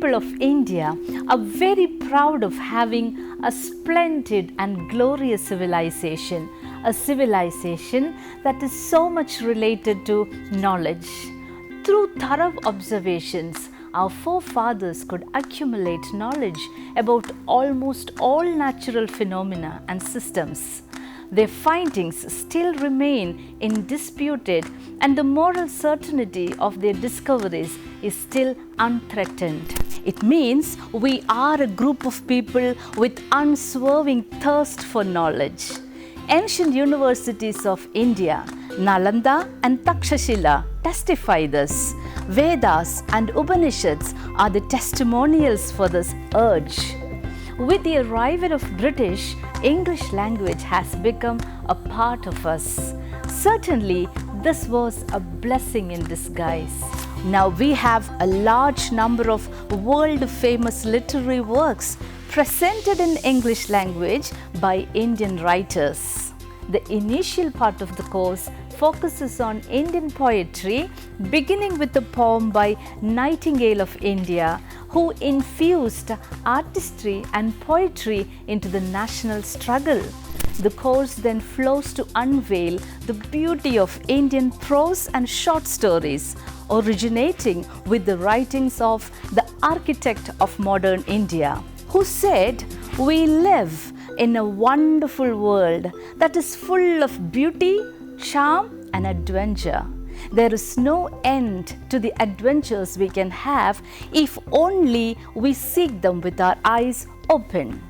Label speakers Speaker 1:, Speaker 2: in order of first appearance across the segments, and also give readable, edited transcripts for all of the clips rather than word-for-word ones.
Speaker 1: people of India are very proud of having a splendid and glorious civilization, a civilization that is so much related to knowledge. Through thorough observations, our forefathers could accumulate knowledge about almost all natural phenomena and systems. Their findings still remain undisputed, and the moral certainty of their discoveries is still unthreatened. It means we are a group of people with unswerving thirst for knowledge. Ancient universities of India, Nalanda and Takshashila, testify this. Vedas and Upanishads are the testimonials for this urge. With the arrival of British, English language has become a part of us. Certainly, this was a blessing in disguise. Now we have a large number of world-famous literary works presented in English language by Indian writers. The initial part of the course focuses on Indian poetry, beginning with a poem by Nightingale of India, who infused artistry and poetry into the national struggle. The course then flows to unveil the beauty of Indian prose and short stories, originating with the writings of the architect of modern India, who said, "We live in a wonderful world that is full of beauty, charm and adventure. There is no end to the adventures we can have if only we seek them with our eyes open."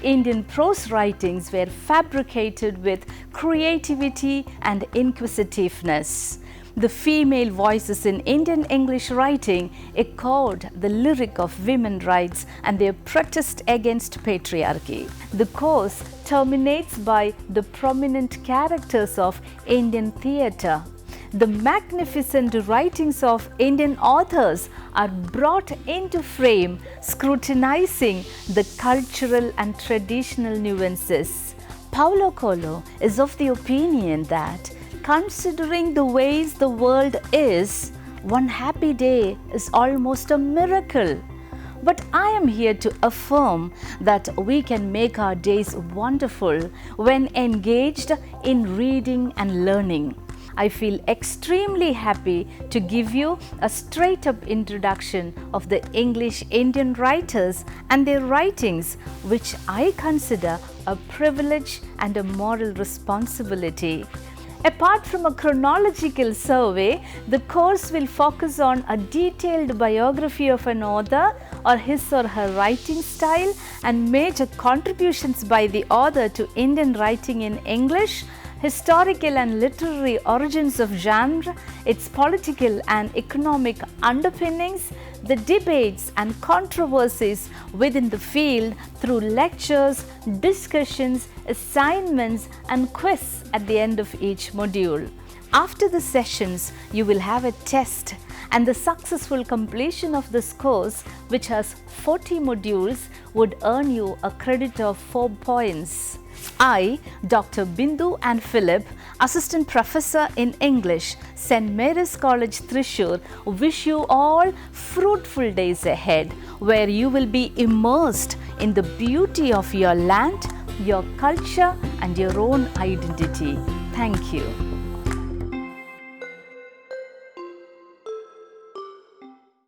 Speaker 1: Indian prose writings were fabricated with creativity and inquisitiveness. The female voices in Indian English writing echoed the lyric of women's rights and their protest against patriarchy. The course terminates by the prominent characters of Indian theatre. The magnificent writings of Indian authors are brought into frame, scrutinizing the cultural and traditional nuances. Paulo Coelho is of the opinion that, considering the ways the world is, one happy day is almost a miracle. But I am here to affirm that we can make our days wonderful when engaged in reading and learning. I feel extremely happy to give you a straight-up introduction of the English Indian writers and their writings, which I consider a privilege and a moral responsibility. Apart from a chronological survey, the course will focus on a detailed biography of an author or his or her writing style and major contributions by the author to Indian writing in English, historical and literary origins of genre, its political and economic underpinnings, the debates and controversies within the field through lectures, discussions, assignments and quiz at the end of each module. After the sessions, you will have a test, and the successful completion of this course, which has 40 modules, would earn you a credit of 4 points. I, Dr. Bindu and Philip, Assistant Professor in English, St. Mary's College, Thrissur, wish you all fruitful days ahead, where you will be immersed in the beauty of your land, your culture and your own identity. Thank you.